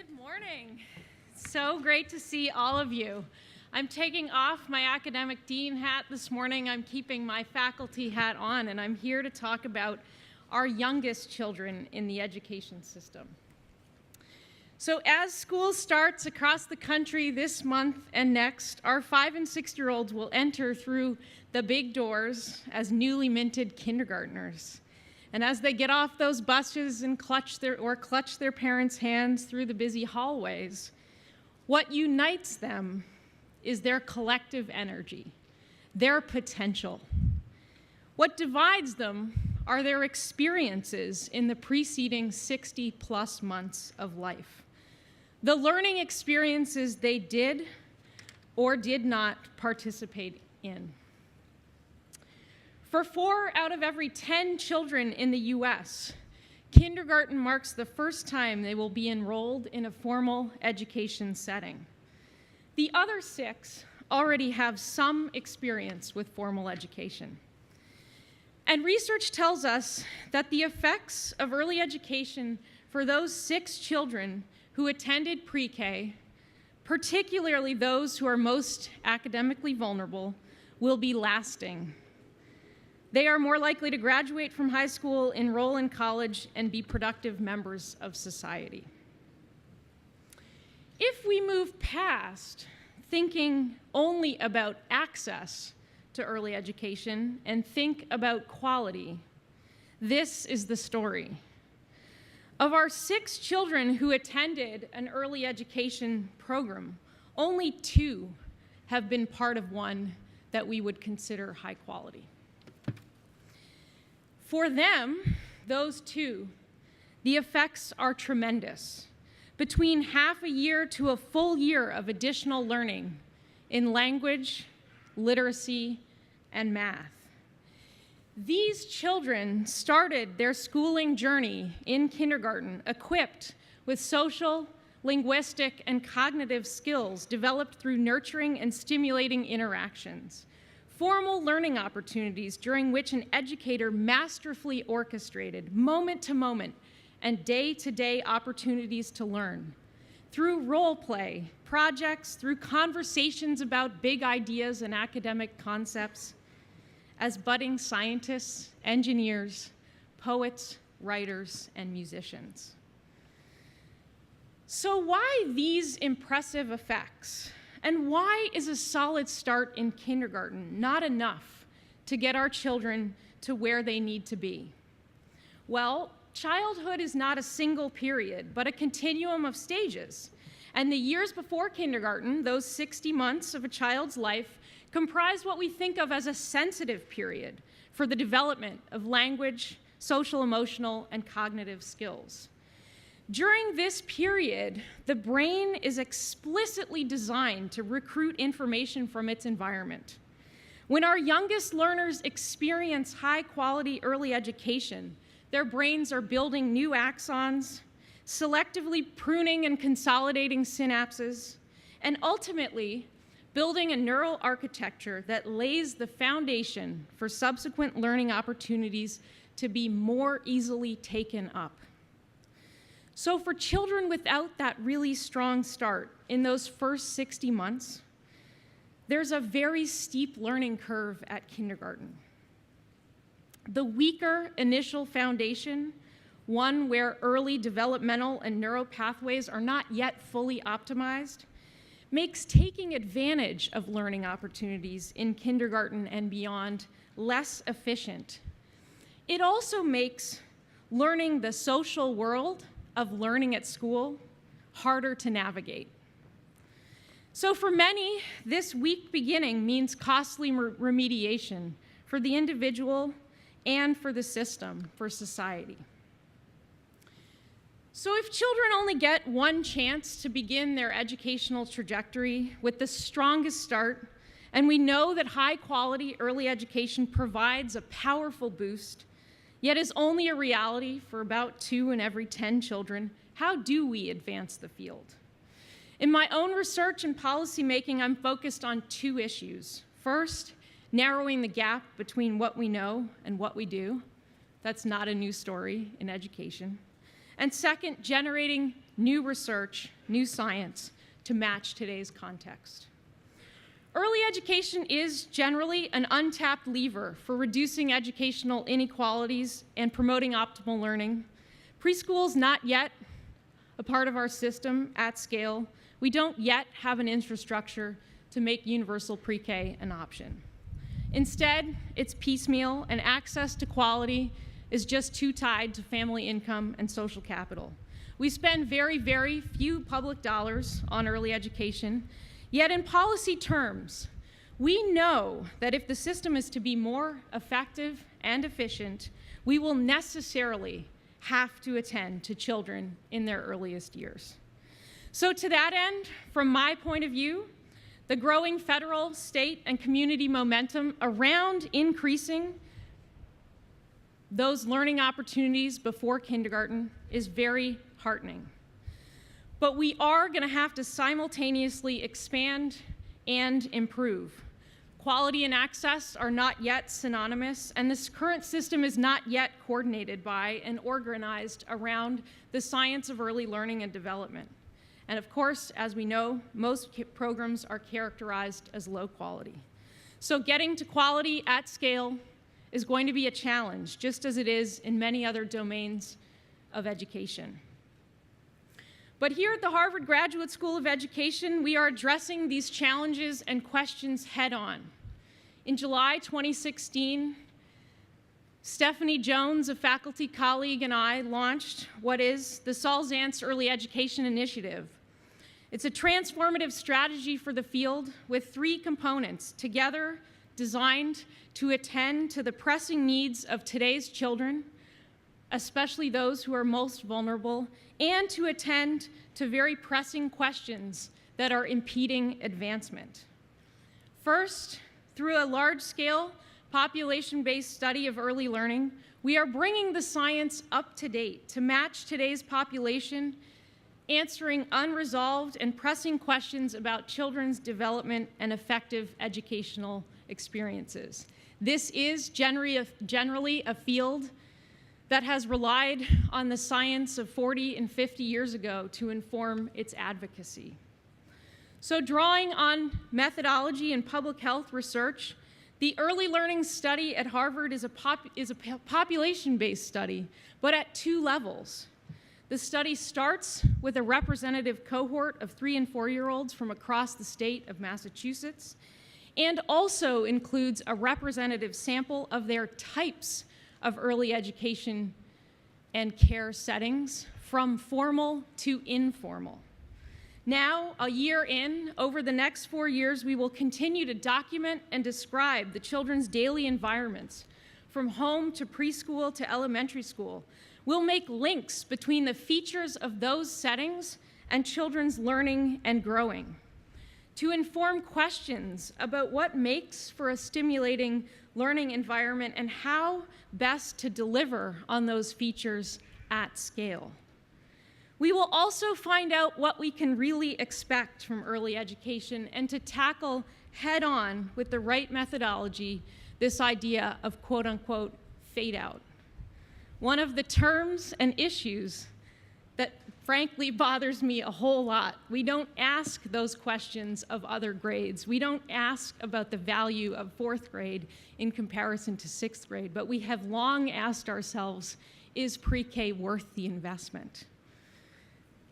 Good morning. So great to see all of you. I'm taking off my academic dean hat this morning. I'm keeping my faculty hat on, and I'm here to talk about our youngest children in the education system. So as school starts across the country this month and next, our 5- and 6-year-olds will enter through the big doors as newly minted kindergartners. And as they get off those buses and clutch their parents' hands through the busy hallways, what unites them is their collective energy, their potential. What divides them are their experiences in the preceding 60-plus months of life. The learning experiences they did or did not participate in. For 4 out of every 10 children in the US, kindergarten marks the first time they will be enrolled in a formal education setting. The other 6 already have some experience with formal education. And research tells us that the effects of early education for those 6 children who attended pre-K, particularly those who are most academically vulnerable, will be lasting. They are more likely to graduate from high school, enroll in college, and be productive members of society. If we move past thinking only about access to early education and think about quality, this is the story. Of our 6 children who attended an early education program, only 2 have been part of one that we would consider high quality. For them, those 2, the effects are tremendous. Between half a year to a full year of additional learning in language, literacy, and math. These children started their schooling journey in kindergarten equipped with social, linguistic, and cognitive skills developed through nurturing and stimulating interactions. Formal learning opportunities during which an educator masterfully orchestrated moment-to-moment and day-to-day opportunities to learn. Through role play, projects, through conversations about big ideas and academic concepts, as budding scientists, engineers, poets, writers, and musicians. So why these impressive effects? And why is a solid start in kindergarten not enough to get our children to where they need to be? Well, childhood is not a single period, but a continuum of stages. And the years before kindergarten, those 60 months of a child's life, comprise what we think of as a sensitive period for the development of language, social, emotional, and cognitive skills. During this period, the brain is explicitly designed to recruit information from its environment. When our youngest learners experience high-quality early education, their brains are building new axons, selectively pruning and consolidating synapses, and ultimately building a neural architecture that lays the foundation for subsequent learning opportunities to be more easily taken up. So for children without that really strong start in those first 60 months, there's a very steep learning curve at kindergarten. The weaker initial foundation, one where early developmental and neural pathways are not yet fully optimized, makes taking advantage of learning opportunities in kindergarten and beyond less efficient. It also makes learning the social world of learning at school harder to navigate. So for many, this weak beginning means costly remediation for the individual and for the system, for society. So if children only get one chance to begin their educational trajectory with the strongest start, and we know that high-quality early education provides a powerful boost, yet is only a reality for about 2 in every 10 children, how do we advance the field? In my own research and policymaking, I'm focused on 2 issues. First, narrowing the gap between what we know and what we do. That's not a new story in education. And second, generating new research, new science to match today's context. Early education is generally an untapped lever for reducing educational inequalities and promoting optimal learning. Preschool is not yet a part of our system at scale. We don't yet have an infrastructure to make universal pre-K an option. Instead, it's piecemeal, and access to quality is just too tied to family income and social capital. We spend very, very few public dollars on early education, yet in policy terms, we know that if the system is to be more effective and efficient, we will necessarily have to attend to children in their earliest years. So to that end, from my point of view, the growing federal, state, and community momentum around increasing those learning opportunities before kindergarten is very heartening. But we are going to have to simultaneously expand and improve. Quality and access are not yet synonymous, and this current system is not yet coordinated by and organized around the science of early learning and development. And of course, as we know, most programs are characterized as low quality. So getting to quality at scale is going to be a challenge, just as it is in many other domains of education. But here at the Harvard Graduate School of Education, we are addressing these challenges and questions head-on. In July 2016, Stephanie Jones, a faculty colleague, and I launched what is the Saul Zantz Early Education Initiative. It's a transformative strategy for the field with 3 components, together designed to attend to the pressing needs of today's children, especially those who are most vulnerable, and to attend to very pressing questions that are impeding advancement. First, through a large-scale population-based study of early learning, we are bringing the science up to date to match today's population, answering unresolved and pressing questions about children's development and effective educational experiences. This is generally a field that has relied on the science of 40 and 50 years ago to inform its advocacy. So drawing on methodology and public health research, the early learning study at Harvard is a population-based study, but at 2 levels. The study starts with a representative cohort of 3- and 4-year-olds from across the state of Massachusetts, and also includes a representative sample of their types of early education and care settings, from formal to informal. Now, a year in, over the next 4 years, we will continue to document and describe the children's daily environments, from home to preschool to elementary school. We'll make links between the features of those settings and children's learning and growing, to inform questions about what makes for a stimulating learning environment and how best to deliver on those features at scale. We will also find out what we can really expect from early education and to tackle head-on with the right methodology this idea of quote-unquote fade out. One of the terms and issues that frankly bothers me a whole lot. We don't ask those questions of other grades. We don't ask about the value of 4th grade in comparison to 6th grade, but we have long asked ourselves, is pre-K worth the investment?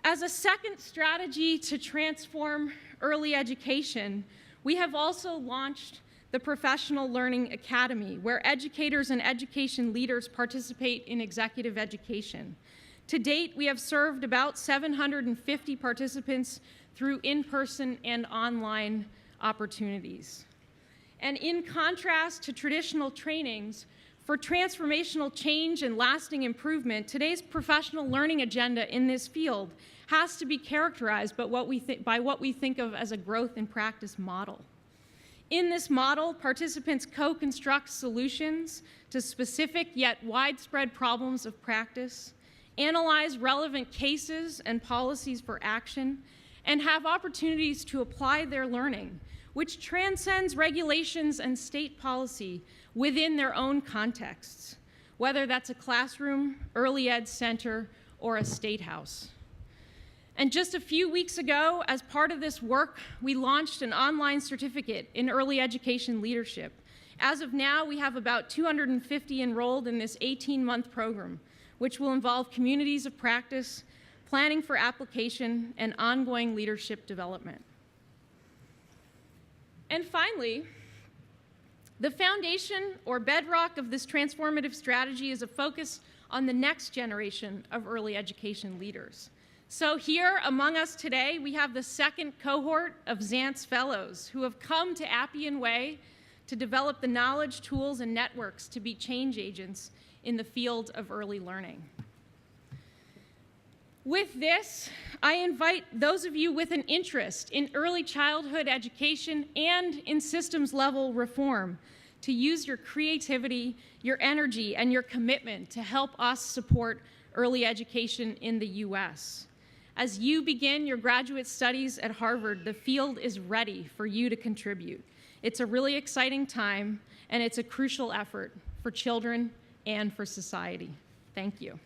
As a second strategy to transform early education, we have also launched the Professional Learning Academy, where educators and education leaders participate in executive education. To date, we have served about 750 participants through in-person and online opportunities. And in contrast to traditional trainings, for transformational change and lasting improvement, today's professional learning agenda in this field has to be characterized by what we think of as a growth in practice model. In this model, participants co-construct solutions to specific yet widespread problems of practice, analyze relevant cases and policies for action, and have opportunities to apply their learning, which transcends regulations and state policy within their own contexts, whether that's a classroom, early ed center, or a state house. And just a few weeks ago, as part of this work, we launched an online certificate in early education leadership. As of now, we have about 250 enrolled in this 18-month program, which will involve communities of practice, planning for application, and ongoing leadership development. And finally, the foundation or bedrock of this transformative strategy is a focus on the next generation of early education leaders. So here among us today, we have the second cohort of Zantz Fellows who have come to Appian Way to develop the knowledge, tools, and networks to be change agents in the field of early learning. With this, I invite those of you with an interest in early childhood education and in systems-level reform to use your creativity, your energy, and your commitment to help us support early education in the US. As you begin your graduate studies at Harvard, the field is ready for you to contribute. It's a really exciting time, and it's a crucial effort for children and for society. Thank you.